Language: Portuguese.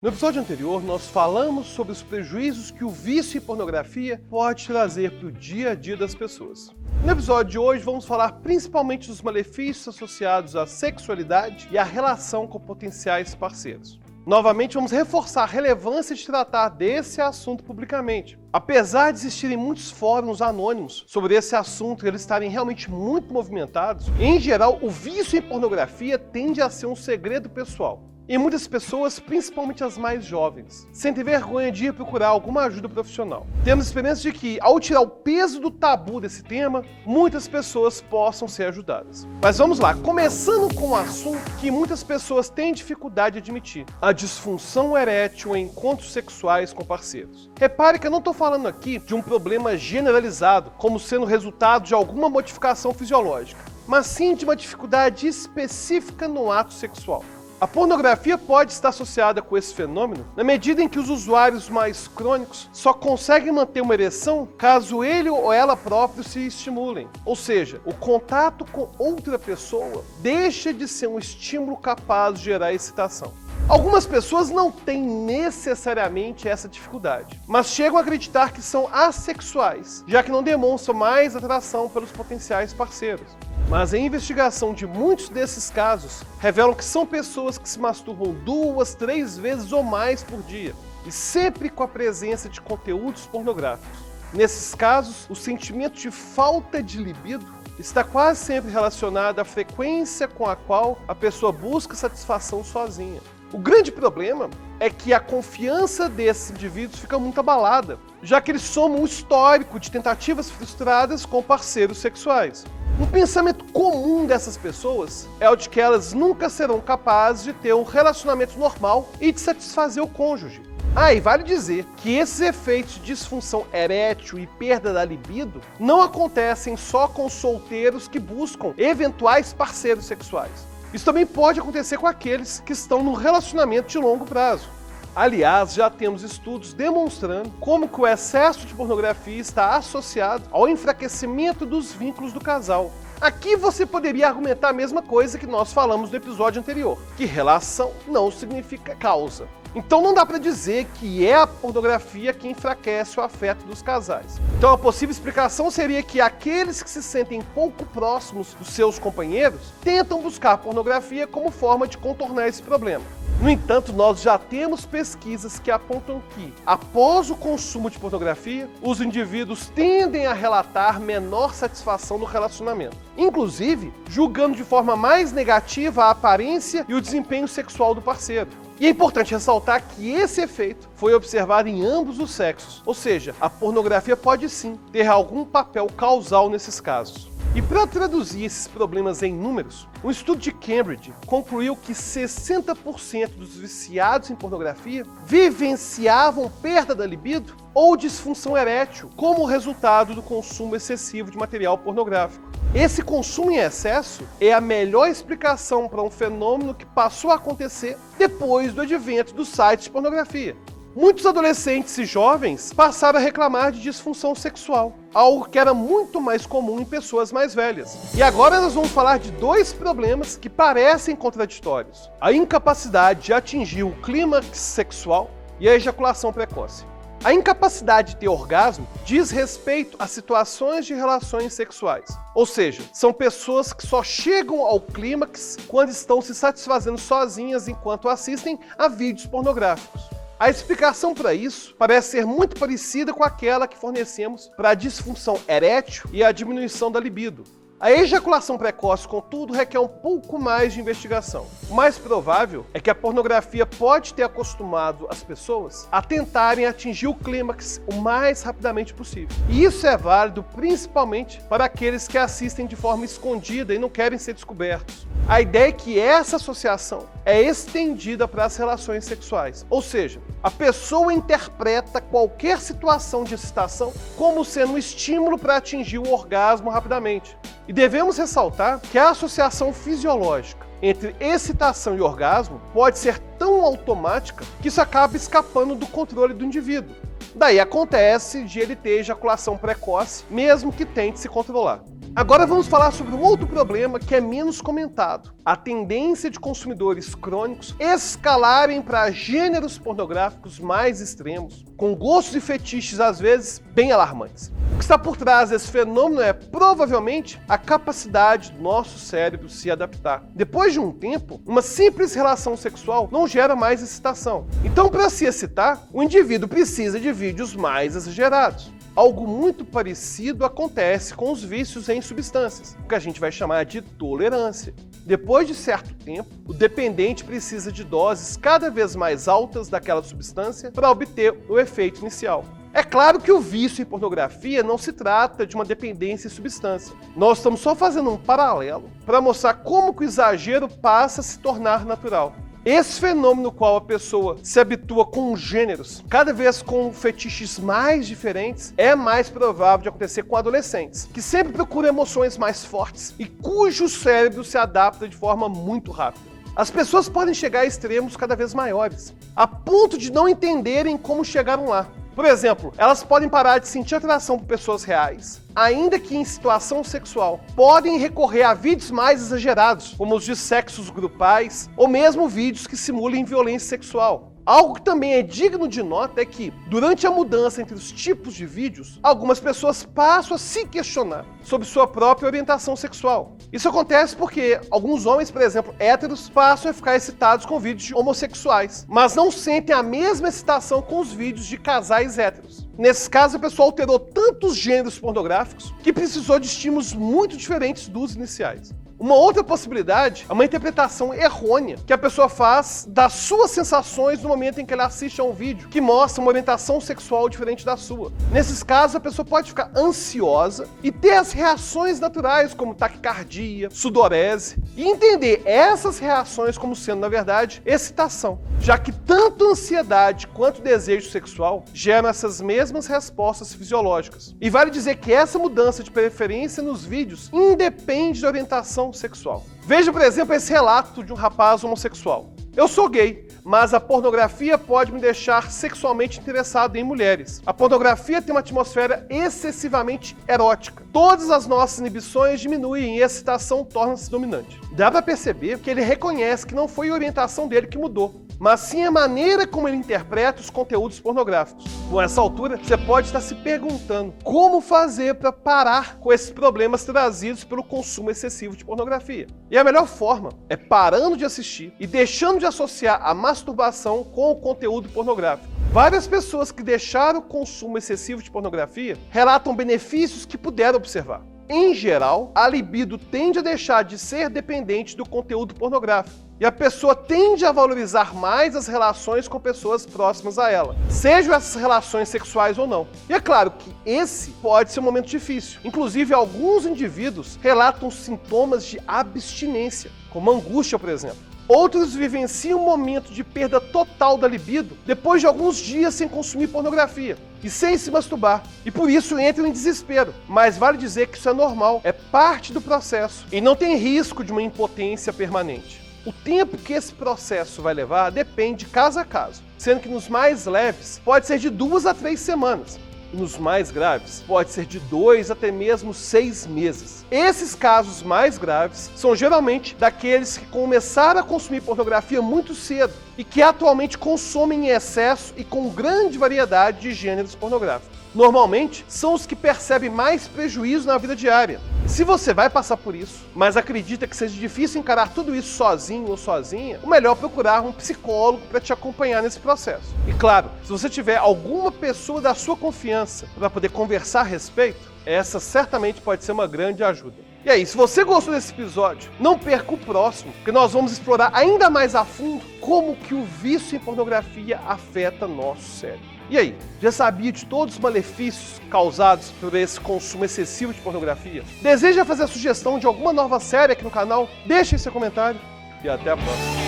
No episódio anterior, nós falamos sobre os prejuízos que o vício em pornografia pode trazer para o dia a dia das pessoas. No episódio de hoje, vamos falar principalmente dos malefícios associados à sexualidade e à relação com potenciais parceiros. Novamente, vamos reforçar a relevância de tratar desse assunto publicamente. Apesar de existirem muitos fóruns anônimos sobre esse assunto e eles estarem realmente muito movimentados, em geral, o vício em pornografia tende a ser um segredo pessoal. E muitas pessoas, principalmente as mais jovens, sentem vergonha de ir procurar alguma ajuda profissional. Temos experiência de que, ao tirar o peso do tabu desse tema, muitas pessoas possam ser ajudadas. Mas vamos lá, começando com um assunto que muitas pessoas têm dificuldade de admitir: a disfunção erétil em encontros sexuais com parceiros. Repare que eu não estou falando aqui de um problema generalizado, como sendo resultado de alguma modificação fisiológica, mas sim de uma dificuldade específica no ato sexual. A pornografia pode estar associada com esse fenômeno na medida em que os usuários mais crônicos só conseguem manter uma ereção caso ele ou ela próprio se estimulem. Ou seja, o contato com outra pessoa deixa de ser um estímulo capaz de gerar excitação. Algumas pessoas não têm necessariamente essa dificuldade, mas chegam a acreditar que são assexuais, já que não demonstram mais atração pelos potenciais parceiros. Mas a investigação de muitos desses casos revelam que são pessoas que se masturbam 2, 3 vezes ou mais por dia, e sempre com a presença de conteúdos pornográficos. Nesses casos, o sentimento de falta de libido está quase sempre relacionado à frequência com a qual a pessoa busca satisfação sozinha. O grande problema é que a confiança desses indivíduos fica muito abalada, já que eles somam um histórico de tentativas frustradas com parceiros sexuais. Um pensamento comum dessas pessoas é o de que elas nunca serão capazes de ter um relacionamento normal e de satisfazer o cônjuge. E vale dizer que esses efeitos de disfunção erétil e perda da libido não acontecem só com solteiros que buscam eventuais parceiros sexuais. Isso também pode acontecer com aqueles que estão num relacionamento de longo prazo. Aliás, já temos estudos demonstrando como que o excesso de pornografia está associado ao enfraquecimento dos vínculos do casal. Aqui você poderia argumentar a mesma coisa que nós falamos no episódio anterior, que relação não significa causa. Então não dá para dizer que é a pornografia que enfraquece o afeto dos casais. Então a possível explicação seria que aqueles que se sentem pouco próximos dos seus companheiros tentam buscar pornografia como forma de contornar esse problema. No entanto, nós já temos pesquisas que apontam que, após o consumo de pornografia, os indivíduos tendem a relatar menor satisfação no relacionamento, inclusive julgando de forma mais negativa a aparência e o desempenho sexual do parceiro. E é importante ressaltar que esse efeito foi observado em ambos os sexos, ou seja, a pornografia pode sim ter algum papel causal nesses casos. E para traduzir esses problemas em números, um estudo de Cambridge concluiu que 60% dos viciados em pornografia vivenciavam perda da libido ou disfunção erétil como resultado do consumo excessivo de material pornográfico. Esse consumo em excesso é a melhor explicação para um fenômeno que passou a acontecer depois do advento dos sites de pornografia. Muitos adolescentes e jovens passaram a reclamar de disfunção sexual, algo que era muito mais comum em pessoas mais velhas. E agora nós vamos falar de dois problemas que parecem contraditórios: a incapacidade de atingir o clímax sexual e a ejaculação precoce. A incapacidade de ter orgasmo diz respeito a situações de relações sexuais, ou seja, são pessoas que só chegam ao clímax quando estão se satisfazendo sozinhas enquanto assistem a vídeos pornográficos. A explicação para isso parece ser muito parecida com aquela que fornecemos para a disfunção erétil e a diminuição da libido. A ejaculação precoce, contudo, requer um pouco mais de investigação. O mais provável é que a pornografia pode ter acostumado as pessoas a tentarem atingir o clímax o mais rapidamente possível. E isso é válido principalmente para aqueles que assistem de forma escondida e não querem ser descobertos. A ideia é que essa associação é estendida para as relações sexuais, ou seja, a pessoa interpreta qualquer situação de excitação como sendo um estímulo para atingir o orgasmo rapidamente. E devemos ressaltar que a associação fisiológica entre excitação e orgasmo pode ser tão automática que isso acaba escapando do controle do indivíduo. Daí acontece de ele ter ejaculação precoce, mesmo que tente se controlar. Agora vamos falar sobre um outro problema que é menos comentado: a tendência de consumidores crônicos escalarem para gêneros pornográficos mais extremos, com gostos e fetiches às vezes bem alarmantes. O que está por trás desse fenômeno é provavelmente a capacidade do nosso cérebro se adaptar. Depois de um tempo, uma simples relação sexual não gera mais excitação. Então, para se excitar, o indivíduo precisa de vídeos mais exagerados. Algo muito parecido acontece com os vícios em substâncias, o que a gente vai chamar de tolerância. Depois de certo tempo, o dependente precisa de doses cada vez mais altas daquela substância para obter o efeito inicial. É claro que o vício em pornografia não se trata de uma dependência em substância. Nós estamos só fazendo um paralelo para mostrar como que o exagero passa a se tornar natural. Esse fenômeno no qual a pessoa se habitua com gêneros, cada vez com fetiches mais diferentes, é mais provável de acontecer com adolescentes, que sempre procuram emoções mais fortes e cujo cérebro se adapta de forma muito rápida. As pessoas podem chegar a extremos cada vez maiores, a ponto de não entenderem como chegaram lá. Por exemplo, elas podem parar de sentir atração por pessoas reais, ainda que em situação sexual. Podem recorrer a vídeos mais exagerados, como os de sexos grupais, ou mesmo vídeos que simulem violência sexual. Algo que também é digno de nota é que, durante a mudança entre os tipos de vídeos, algumas pessoas passam a se questionar sobre sua própria orientação sexual. Isso acontece porque alguns homens, por exemplo, héteros, passam a ficar excitados com vídeos de homossexuais, mas não sentem a mesma excitação com os vídeos de casais héteros. Nesse caso, a pessoa alterou tantos gêneros pornográficos que precisou de estímulos muito diferentes dos iniciais. Uma outra possibilidade é uma interpretação errônea que a pessoa faz das suas sensações no momento em que ela assiste a um vídeo que mostra uma orientação sexual diferente da sua. Nesses casos, a pessoa pode ficar ansiosa e ter as reações naturais, como taquicardia, sudorese, e entender essas reações como sendo, na verdade, excitação, já que tanto ansiedade quanto desejo sexual geram essas mesmas respostas fisiológicas. E vale dizer que essa mudança de preferência nos vídeos independe da orientação sexual. Veja, por exemplo, esse relato de um rapaz homossexual. Eu sou gay, mas a pornografia pode me deixar sexualmente interessado em mulheres. A pornografia tem uma atmosfera excessivamente erótica. Todas as nossas inibições diminuem e a excitação torna-se dominante. Dá para perceber que ele reconhece que não foi a orientação dele que mudou, mas sim a maneira como ele interpreta os conteúdos pornográficos. Com essa altura, você pode estar se perguntando como fazer para parar com esses problemas trazidos pelo consumo excessivo de pornografia. E a melhor forma é parando de assistir e deixando de associar a masturbação com o conteúdo pornográfico. Várias pessoas que deixaram o consumo excessivo de pornografia relatam benefícios que puderam observar. Em geral, a libido tende a deixar de ser dependente do conteúdo pornográfico. E a pessoa tende a valorizar mais as relações com pessoas próximas a ela, sejam essas relações sexuais ou não. E é claro que esse pode ser um momento difícil. Inclusive, alguns indivíduos relatam sintomas de abstinência, como angústia, por exemplo. Outros vivenciam um momento de perda total da libido depois de alguns dias sem consumir pornografia e sem se masturbar, e por isso entram em desespero. Mas vale dizer que isso é normal, é parte do processo e não tem risco de uma impotência permanente. O tempo que esse processo vai levar depende caso a caso, sendo que nos mais leves pode ser de 2 a 3 semanas. E nos mais graves, pode ser de 2 até mesmo 6 meses. Esses casos mais graves são geralmente daqueles que começaram a consumir pornografia muito cedo e que atualmente consomem em excesso e com grande variedade de gêneros pornográficos. Normalmente, são os que percebem mais prejuízo na vida diária. Se você vai passar por isso, mas acredita que seja difícil encarar tudo isso sozinho ou sozinha, o melhor é procurar um psicólogo para te acompanhar nesse processo. E claro, se você tiver alguma pessoa da sua confiança para poder conversar a respeito, essa certamente pode ser uma grande ajuda. E aí, se você gostou desse episódio, não perca o próximo, porque nós vamos explorar ainda mais a fundo como que o vício em pornografia afeta nosso cérebro. E aí, já sabia de todos os malefícios causados por esse consumo excessivo de pornografia? Deseja fazer a sugestão de alguma nova série aqui no canal? Deixe seu comentário e até a próxima.